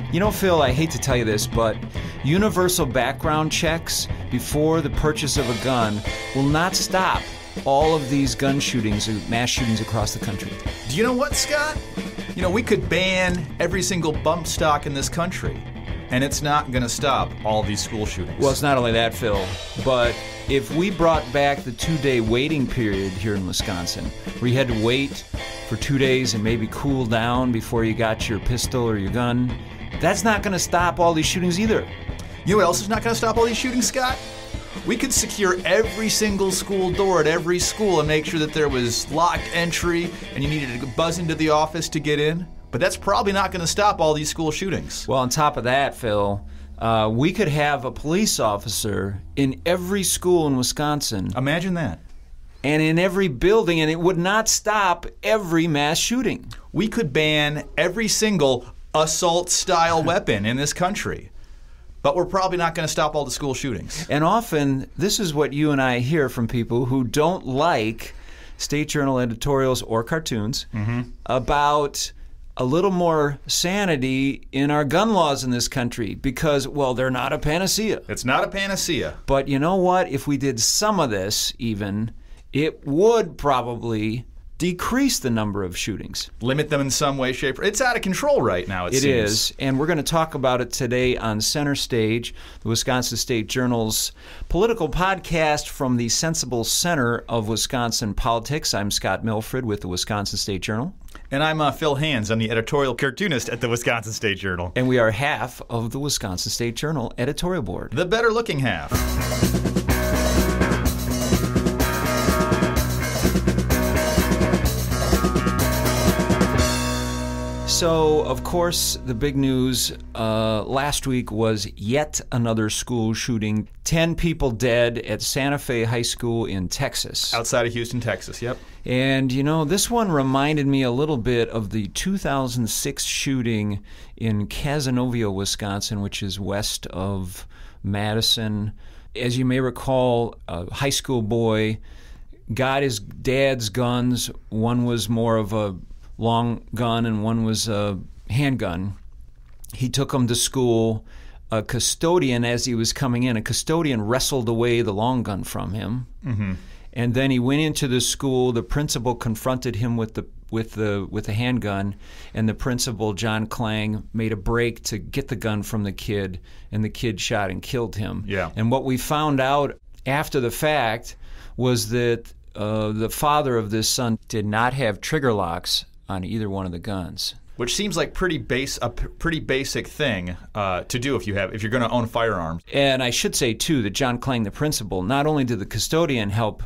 You know, Phil, I hate to tell you this, but universal background checks before the purchase of a gun will not stop all of these gun shootings, mass shootings across the country. Do you know what, Scott? You know, we could ban every single bump stock in this country, and it's not going to stop all these school shootings. Well, it's not only that, Phil, but if we brought back the 2-day waiting period here in Wisconsin, where you had to wait for 2 days and maybe cool down before you got your pistol or your gun, that's not going to stop all these shootings either. You know what else is not going to stop all these shootings, Scott? We could secure every single school door at every school and make sure that there was locked entry and you needed to buzz into the office to get in. But that's probably not going to stop all these school shootings. Well, on top of that, Phil, we could have a police officer in every school in Wisconsin. Imagine that. And in every building, and it would not stop every mass shooting. We could ban every single assault-style weapon in this country. But we're probably not going to stop all the school shootings. And often, this is what you and I hear from people who don't like State Journal editorials or cartoons about a little more sanity in our gun laws in this country because, well, they're not a panacea. It's not a panacea. But you know what? If we did some of this even, it would probably decrease the number of shootings. Limit them in some way, shape. It's out of control right now, it seems. It is, and we're going to talk about it today on Center Stage, the Wisconsin State Journal's political podcast from the sensible center of Wisconsin politics. I'm Scott Milfred with the Wisconsin State Journal. And I'm Phil Hands. I'm the editorial cartoonist at the Wisconsin State Journal. And we are half of the Wisconsin State Journal editorial board. The better-looking half. So, of course, the big news last week was yet another school shooting. 10 people dead at Santa Fe High School in Texas. Outside of Houston, Texas, yep. And, you know, this one reminded me a little bit of the 2006 shooting in Cazenovia, Wisconsin, which is west of Madison. As you may recall, a high school boy got his dad's guns. One was more of a long gun and one was a handgun. He took them to school. A custodian, as he was coming in, a custodian wrestled away the long gun from him. Mm-hmm. And then he went into the school. The principal confronted him with the handgun, and the principal, John Klang, made a break to get the gun from the kid, and the kid shot and killed him. Yeah. And what we found out after the fact was that the father of this son did not have trigger locks on either one of the guns. Which seems like a pretty basic thing to do if you're going to own firearms. And I should say, too, that John Klang, the principal, not only did the custodian help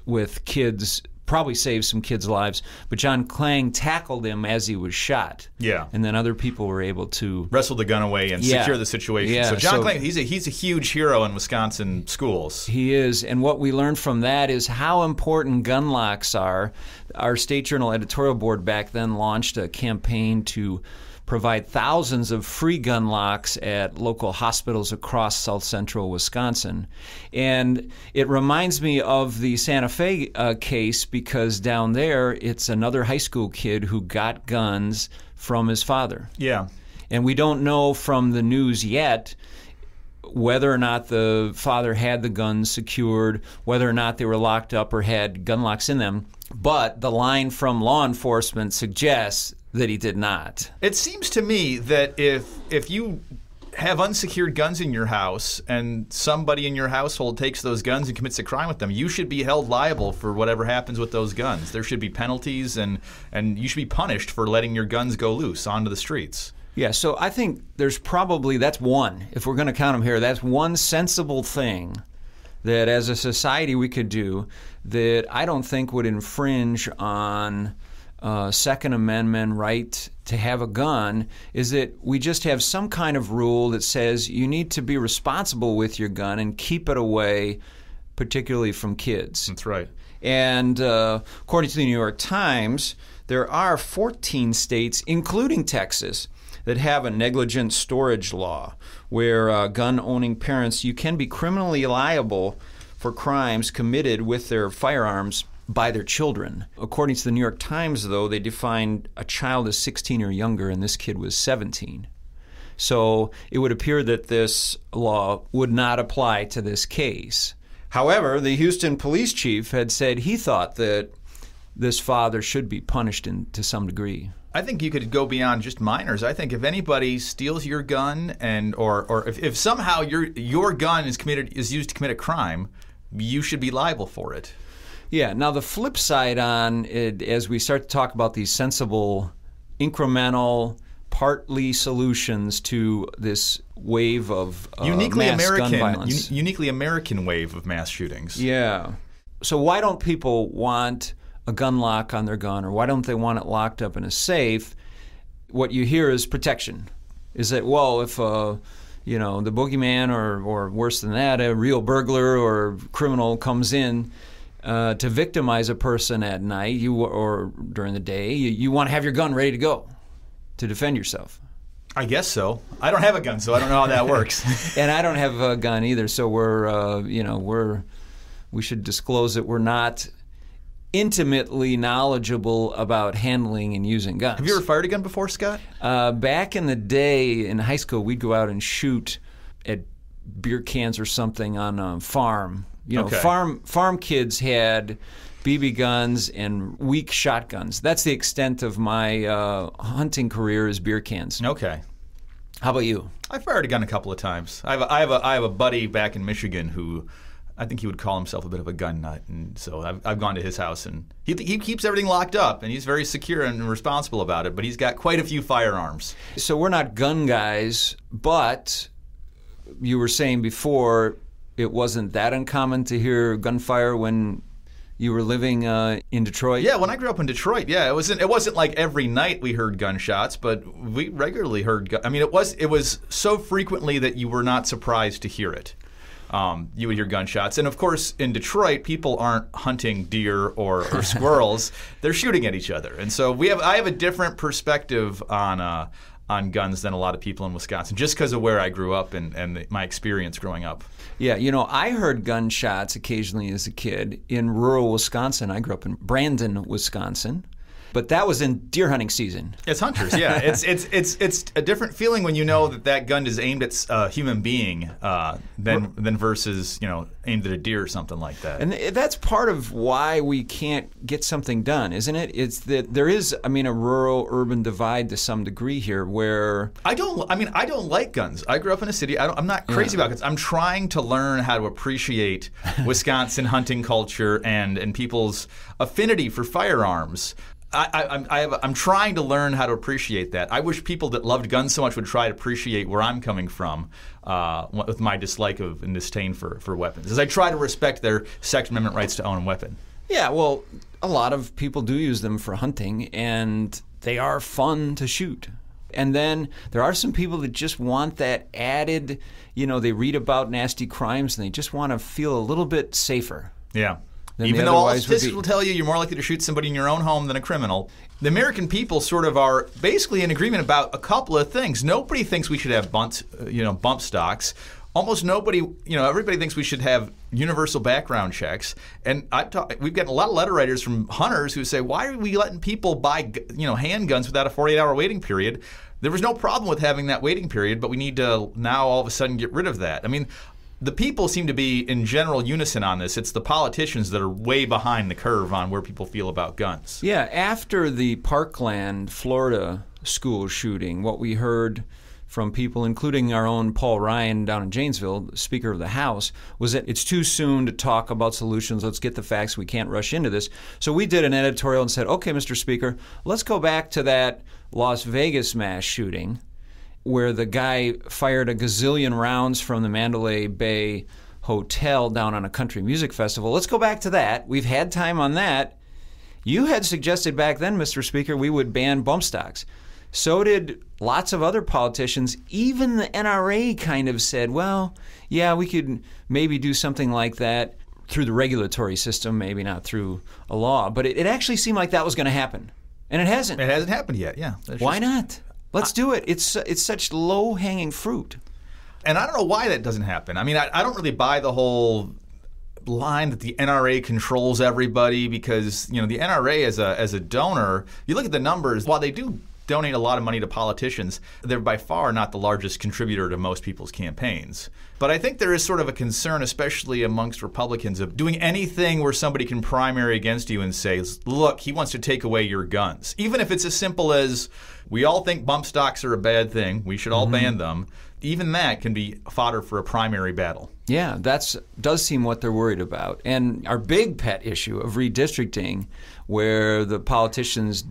with kids, probably saved some kids' lives, but John Klang tackled him as he was shot. Yeah. And then other people were able to wrestle the gun away and secure the situation. Yeah. So John Klang, he's a huge hero in Wisconsin schools. He is. And what we learned from that is how important gun locks are. Our State Journal editorial board back then launched a campaign to provide thousands of free gun locks at local hospitals across south central Wisconsin. And it reminds me of the Santa Fe case because down there it's another high school kid who got guns from his father. Yeah. And we don't know from the news yet whether or not the father had the guns secured, whether or not they were locked up or had gun locks in them. But the line from law enforcement suggests that he did not. It seems to me that if you have unsecured guns in your house and somebody in your household takes those guns and commits a crime with them, you should be held liable for whatever happens with those guns. There should be penalties and you should be punished for letting your guns go loose onto the streets. Yeah, so I think there's probably, that's one, if we're going to count them here, that's one sensible thing that as a society we could do that I don't think would infringe on Second Amendment right to have a gun, is that we just have some kind of rule that says you need to be responsible with your gun and keep it away, particularly from kids. That's right. And according to the New York Times, there are 14 states, including Texas, that have a negligent storage law where gun-owning parents, you can be criminally liable for crimes committed with their firearms by their children. According to the New York Times, though, they defined a child as 16 or younger, and this kid was 17. So it would appear that this law would not apply to this case. However, the Houston police chief had said he thought that this father should be punished to some degree. I think you could go beyond just minors. I think if anybody steals your gun or if somehow your gun is used to commit a crime, you should be liable for it. Yeah. Now the flip side on it, as we start to talk about these sensible, incremental, partly solutions to this wave of mass gun violence. Uniquely American wave of mass shootings. Yeah. So why don't people want a gun lock on their gun, or why don't they want it locked up in a safe? What you hear is protection. Is that, well, if the boogeyman or worse than that, a real burglar or criminal comes in to victimize a person at night or during the day, you want to have your gun ready to go to defend yourself. I guess so. I don't have a gun, so I don't know how that works. And I don't have a gun either, so we should disclose that we're not intimately knowledgeable about handling and using guns. Have you ever fired a gun before, Scott? Back in the day in high school, we'd go out and shoot at beer cans or something on a farm. Okay. Farm kids had BB guns and weak shotguns. That's the extent of my hunting career is beer cans. Okay. How about you? I fired a gun a couple of times. I have a buddy back in Michigan who I think he would call himself a bit of a gun nut, and so I've gone to his house, and he keeps everything locked up, and he's very secure and responsible about it, but he's got quite a few firearms. So we're not gun guys, but you were saying before it wasn't that uncommon to hear gunfire when you were living in Detroit? Yeah, when I grew up in Detroit, yeah, it wasn't like every night we heard gunshots, but we regularly heard it was so frequently that you were not surprised to hear it. You would hear gunshots. And, of course, in Detroit, people aren't hunting deer or squirrels. They're shooting at each other. And so I have a different perspective on guns than a lot of people in Wisconsin, just because of where I grew up and my experience growing up. Yeah, I heard gunshots occasionally as a kid in rural Wisconsin. I grew up in Brandon, Wisconsin. But that was in deer hunting season. It's hunters, yeah. It's a different feeling when you know that gun is aimed at a human being than versus aimed at a deer or something like that. And that's part of why we can't get something done, isn't it? It's that there is, a rural-urban divide to some degree here where I don't like guns. I grew up in a city. I'm not crazy about guns. I'm trying to learn how to appreciate Wisconsin hunting culture and people's affinity for firearms. I'm trying to learn how to appreciate that. I wish people that loved guns so much would try to appreciate where I'm coming from with my dislike of and disdain for weapons, as I try to respect their Second Amendment rights to own a weapon. Yeah, well, a lot of people do use them for hunting, and they are fun to shoot. And then there are some people that just want that added, they read about nasty crimes, and they just want to feel a little bit safer. Yeah. Even though all statistics will tell you you're more likely to shoot somebody in your own home than a criminal, the American people sort of are basically in agreement about a couple of things. Nobody thinks we should have bump stocks. Almost nobody, everybody thinks we should have universal background checks. And we've gotten a lot of letter writers from hunters who say, why are we letting people buy, handguns without a 48-hour waiting period? There was no problem with having that waiting period, but we need to now all of a sudden get rid of that. The people seem to be in general unison on this. It's the politicians that are way behind the curve on where people feel about guns. Yeah, after the Parkland, Florida school shooting, what we heard from people, including our own Paul Ryan down in Janesville, Speaker of the House, was that it's too soon to talk about solutions. Let's get the facts. We can't rush into this. So we did an editorial and said, okay, Mr. Speaker, let's go back to that Las Vegas mass shooting where the guy fired a gazillion rounds from the Mandalay Bay Hotel down on a country music festival. Let's go back to that. We've had time on that. You had suggested back then, Mr. Speaker, we would ban bump stocks. So did lots of other politicians. Even the NRA kind of said, well, yeah, we could maybe do something like that through the regulatory system, maybe not through a law. But it actually seemed like that was going to happen. And it hasn't. It hasn't happened yet, yeah. Why not? Let's do it. It's such low-hanging fruit. And I don't know why that doesn't happen. I don't really buy the whole line that the NRA controls everybody because, the NRA as a donor, you look at the numbers, while they do donate a lot of money to politicians, they're by far not the largest contributor to most people's campaigns. But I think there is sort of a concern, especially amongst Republicans, of doing anything where somebody can primary against you and say, look, he wants to take away your guns. Even if it's as simple as, we all think bump stocks are a bad thing, we should all ban them. Even that can be fodder for a primary battle. Yeah, that does seem what they're worried about. And our big pet issue of redistricting, where the politicians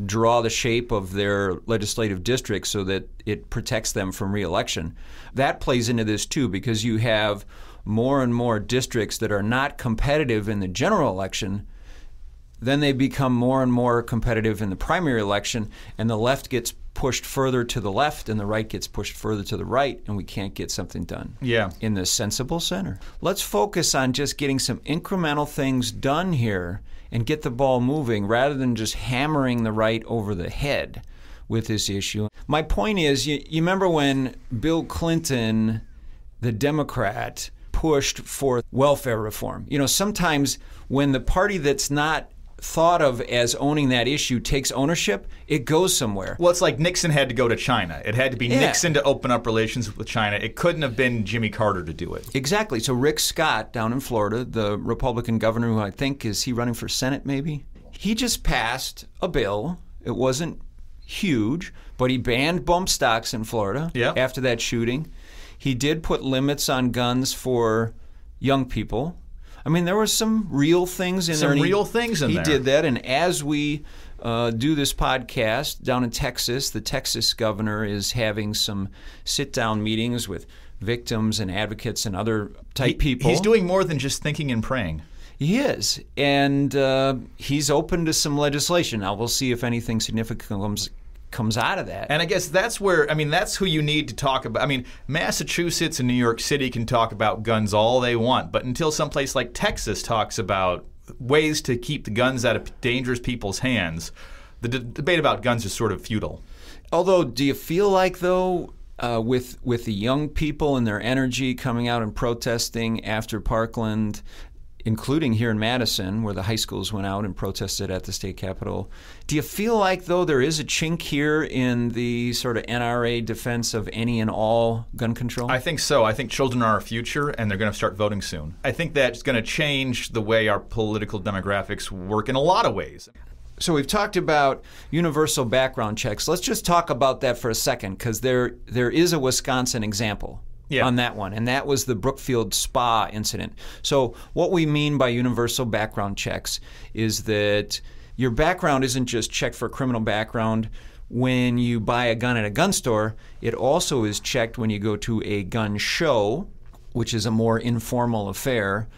draw the shape of their legislative districts so that it protects them from re-election. That plays into this too, because you have more and more districts that are not competitive in the general election. Then they become more and more competitive in the primary election, and the left gets pushed further to the left and the right gets pushed further to the right, and we can't get something done in the sensible center. Let's focus on just getting some incremental things done here and get the ball moving rather than just hammering the right over the head with this issue. My point is, you remember when Bill Clinton, the Democrat, pushed for welfare reform. Sometimes when the party that's not thought of as owning that issue takes ownership, it goes somewhere. Well, it's like Nixon had to go to China. It had to be Nixon to open up relations with China. It couldn't have been Jimmy Carter to do it. Exactly. So Rick Scott down in Florida, the Republican governor who I think is he running for Senate maybe? He just passed a bill. It wasn't huge, but he banned bump stocks in Florida after that shooting. He did put limits on guns for young people. I mean, there were some real things in there. Some real things in there. He did that, and as we do this podcast down in Texas, the Texas governor is having some sit-down meetings with victims and advocates and other type people. He's doing more than just thinking and praying. He is, and he's open to some legislation. Now, we'll see if anything significant comes out of that. And I guess that's where, that's who you need to talk about. Massachusetts and New York City can talk about guns all they want, but until someplace like Texas talks about ways to keep the guns out of dangerous people's hands, the debate about guns is sort of futile. Although, do you feel like, though, with the young people and their energy coming out and protesting after Parkland, including here in Madison, where the high schools went out and protested at the state capitol. Do you feel like, though, there is a chink here in the sort of NRA defense of any and all gun control? I think so. I think children are our future, and they're going to start voting soon. I think that's going to change the way our political demographics work in a lot of ways. So we've talked about universal background checks. Let's just talk about that for a second, because there is a Wisconsin example. On that one, and that was the Brookfield Spa Incident. So what we mean by universal background checks is that your background isn't just checked for criminal background when you buy a gun at a gun store. It also is checked when you go to a gun show, which is a more informal affair,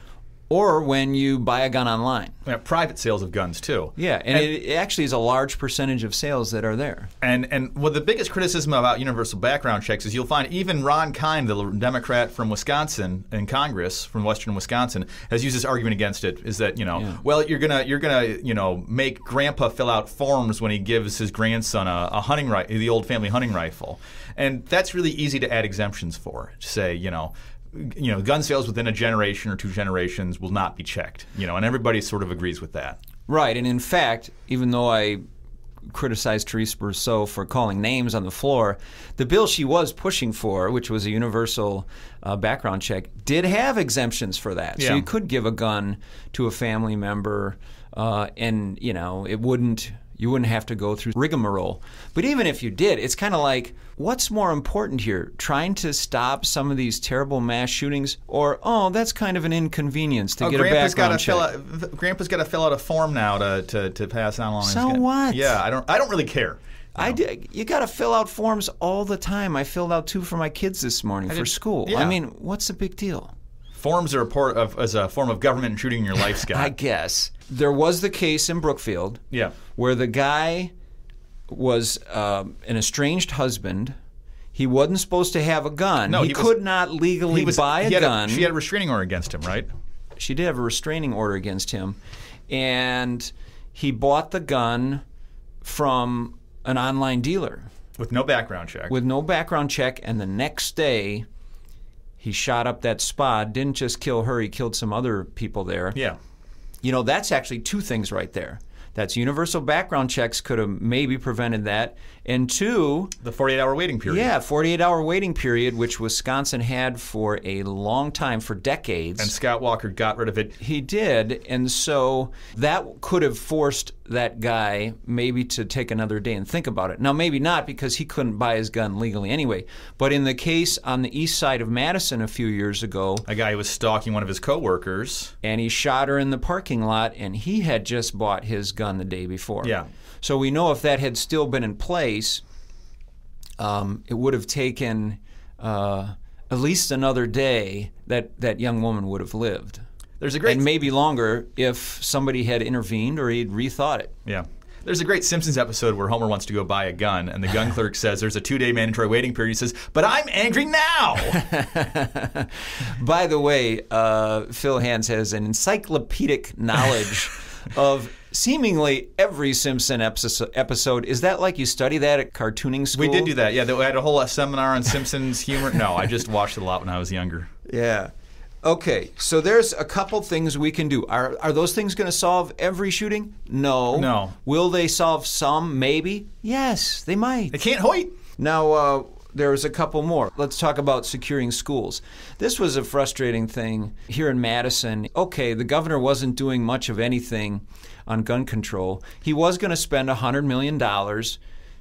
or when you buy a gun online. Private sales of guns, too. Yeah, and it actually is a large percentage of sales that are there. And well, the biggest criticism about universal background checks is you'll find even Ron Kind, the Democrat from Wisconsin in Congress, from western Wisconsin, has used this argument against it, is that, well, you're gonna make Grandpa fill out forms when he gives his grandson a hunting the old family hunting rifle. And that's really easy to add exemptions for. To say, gun sales within a generation or two generations will not be checked, and everybody sort of agrees with that. Right, and in fact, even though I criticized Therese Brousseau for calling names on the floor, the bill she was pushing for, which was a universal background check, did have exemptions for that. So you could give a gun to a family member, and you wouldn't have to go through rigmarole. But even if you did, it's kind of like, what's more important here? Trying to stop some of these terrible mass shootings, or, that's kind of an inconvenience to get a background check. Grandpa's got to fill out a form now to pass on along. So what? Yeah, I don't really care. You got to fill out forms all the time. I filled out 2 for my kids this morning for school. Yeah. What's the big deal? Forms are as a form of government intruding in your life, Scott. I guess. There was the case in Brookfield where the guy was an estranged husband. He wasn't supposed to have a gun. No, he could not legally buy a gun. She had a restraining order against him, right? She did have a restraining order against him. And he bought the gun from an online dealer. With no background check. With no background check. And the next day, He shot up that spa, didn't just kill her, he killed some other people there. Yeah. You know, that's actually two things right there. That's universal background checks could have maybe prevented that. And two, the 48-hour waiting period. Yeah, 48-hour waiting period, which Wisconsin had for a long time, for decades. And Scott Walker got rid of it. He did, and so that could have forced that guy maybe to take another day and think about it. Now, maybe not, because he couldn't buy his gun legally anyway. But in the case on the east side of Madison a few years ago, a guy was stalking one of his coworkers, and he shot her in the parking lot, and he had just bought his gun the day before. Yeah. So we know if that had still been in place, it would have taken at least another day that young woman would have lived. There's a great and maybe longer if somebody had intervened or he'd rethought it. Yeah. There's a great Simpsons episode where Homer wants to go buy a gun, and the gun clerk says there's a 2-day mandatory waiting period. He says, "But I'm angry now." By the way, Phil Hands has an encyclopedic knowledge of seemingly every Simpson episode. Is that like you study that at cartooning school? We did do that. Yeah, we had a whole seminar on Simpsons humor. No, I just watched it a lot when I was younger. Yeah. Okay, so there's a couple things we can do. Are those things going to solve every shooting? No. No. Will they solve some? Maybe. Yes, they might. They can't hoit. Now, there's a couple more. Let's talk about securing schools. This was a frustrating thing here in Madison. Okay, the governor wasn't doing much of anything on gun control. He was going to spend $100 million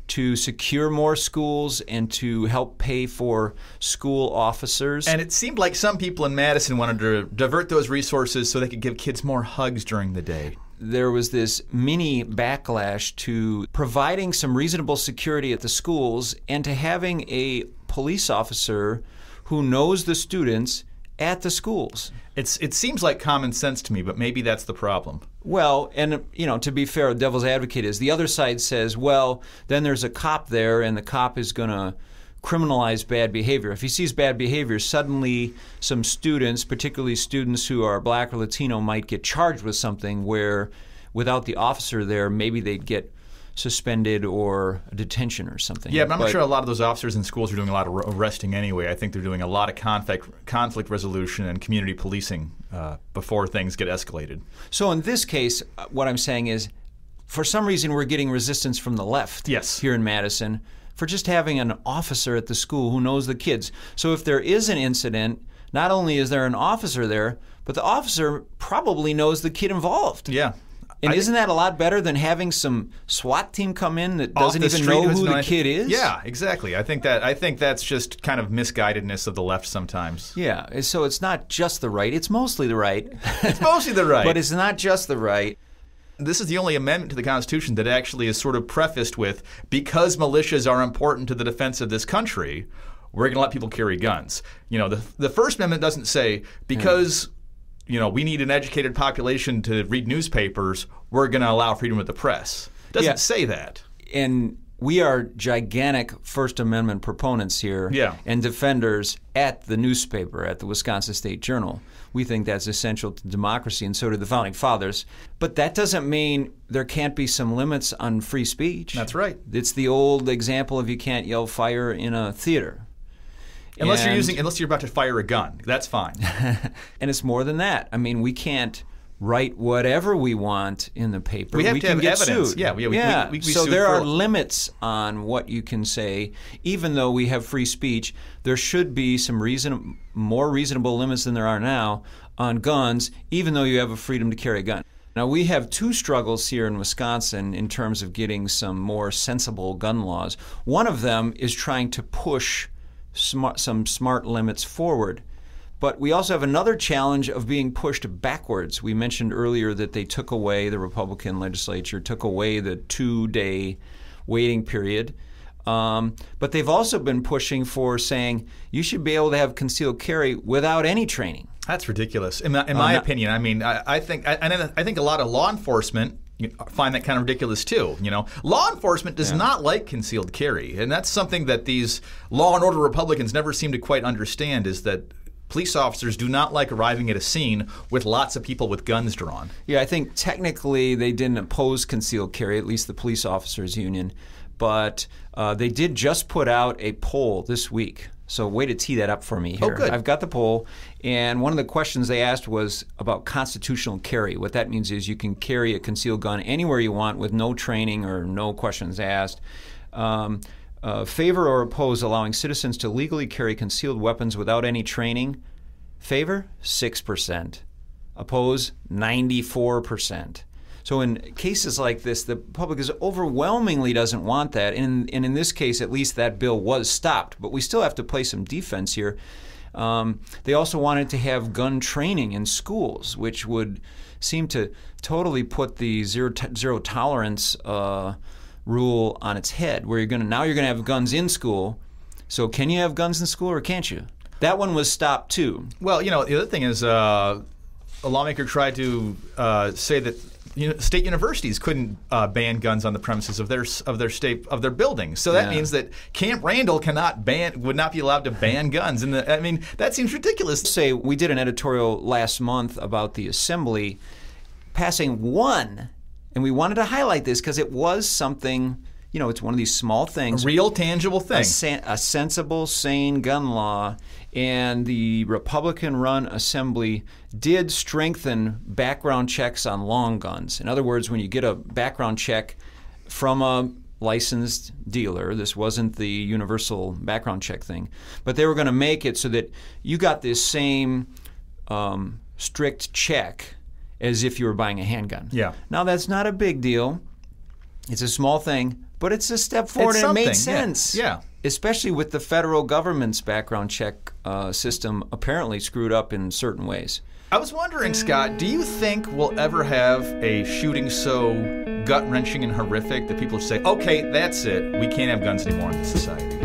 to secure more schools and to help pay for school officers. And it seemed like some people in Madison wanted to divert those resources so they could give kids more hugs during the day. There was this mini backlash to providing some reasonable security at the schools and to having a police officer who knows the students at the schools. It seems like common sense to me, but maybe that's the problem. Well, and to be fair, devil's advocate is the other side says, well, then there's a cop there and the cop is going to criminalize bad behavior. If he sees bad behavior, suddenly some students, particularly students who are black or Latino, might get charged with something where without the officer there, maybe they'd get suspended or a detention or something. Yeah, but I'm not sure a lot of those officers in schools are doing a lot of arresting anyway. I think they're doing a lot of conflict resolution and community policing before things get escalated. So in this case, what I'm saying is, for some reason we're getting resistance from the left here in Madison for just having an officer at the school who knows the kids. So if there is an incident, not only is there an officer there, but the officer probably knows the kid involved. Yeah. And isn't that a lot better than having some SWAT team come in that doesn't even know who the kid is? Yeah, exactly. I think that's just kind of misguidedness of the left sometimes. Yeah, so it's not just the right. It's mostly the right. It's mostly the right. But it's not just the right. This is the only amendment to the Constitution that actually is sort of prefaced with, because militias are important to the defense of this country, we're going to let people carry guns. The First Amendment doesn't say, because we need an educated population to read newspapers, we're going to allow freedom of the press. It doesn't say that. And we are gigantic First Amendment proponents here and defenders at the newspaper, at the Wisconsin State Journal. We think that's essential to democracy, and so did the Founding Fathers. But that doesn't mean there can't be some limits on free speech. That's right. It's the old example of you can't yell fire in a theater. Unless you're about to fire a gun. That's fine. And it's more than that. I mean, we can't write whatever we want in the paper. We have to have get evidence. Sued. We so there are limits on what you can say. Even though we have free speech, there should be some more reasonable limits than there are now on guns, even though you have a freedom to carry a gun. Now, we have two struggles here in Wisconsin in terms of getting some more sensible gun laws. One of them is trying to push some smart limits forward. But we also have another challenge of being pushed backwards. We mentioned earlier that the Republican legislature took away the 2-day waiting period. But they've also been pushing for saying you should be able to have concealed carry without any training. That's ridiculous. In my opinion, I mean, I think a lot of law enforcement find that kind of ridiculous too. Law enforcement does not like concealed carry, and that's something that these law and order Republicans never seem to quite understand, is that police officers do not like arriving at a scene with lots of people with guns drawn. Yeah, I think technically they didn't oppose concealed carry, at least the police officers union, but they did just put out a poll this week. So way to tee that up for me here. Oh, good. I've got the poll, and one of the questions they asked was about constitutional carry. What that means is you can carry a concealed gun anywhere you want with no training or no questions asked. Favor or oppose allowing citizens to legally carry concealed weapons without any training? Favor, 6%. Oppose, 94%. So in cases like this, the public overwhelmingly doesn't want that. And in this case, at least that bill was stopped. But we still have to play some defense here. They also wanted to have gun training in schools, which would seem to totally put the zero tolerance rule on its head, where now you're going to have guns in school. So can you have guns in school or can't you? That one was stopped too. Well, the other thing is a lawmaker tried to say that state universities couldn't ban guns on the premises of their buildings. So that means that Camp Randall would not be allowed to ban guns. And that seems ridiculous. Say we did an editorial last month about the Assembly passing one, and we wanted to highlight this because it was something. It's one of these small things. A real tangible thing. A sensible, sane gun law. And the Republican-run Assembly did strengthen background checks on long guns. In other words, when you get a background check from a licensed dealer, this wasn't the universal background check thing, but they were going to make it so that you got this same strict check as if you were buying a handgun. Yeah. Now, that's not a big deal. It's a small thing. But it's a step forward, and it made sense. Yeah. Especially with the federal government's background check system apparently screwed up in certain ways. I was wondering, Scott, do you think we'll ever have a shooting so gut-wrenching and horrific that people say, okay, that's it, we can't have guns anymore in this society?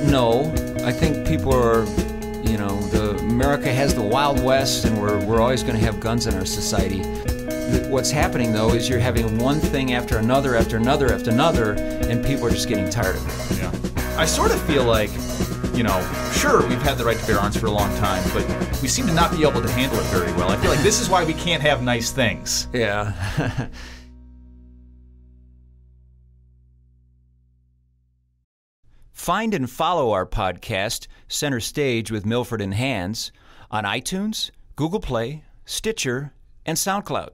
No. I think people are, America has the Wild West, and we're always going to have guns in our society. What's happening, though, is you're having one thing after another, after another, after another, and people are just getting tired of it. Yeah. I sort of feel like, sure, we've had the right to bear arms for a long time, but we seem to not be able to handle it very well. I feel like this is why we can't have nice things. Yeah. Find and follow our podcast, Center Stage with Milfred and Hands, on iTunes, Google Play, Stitcher, and SoundCloud.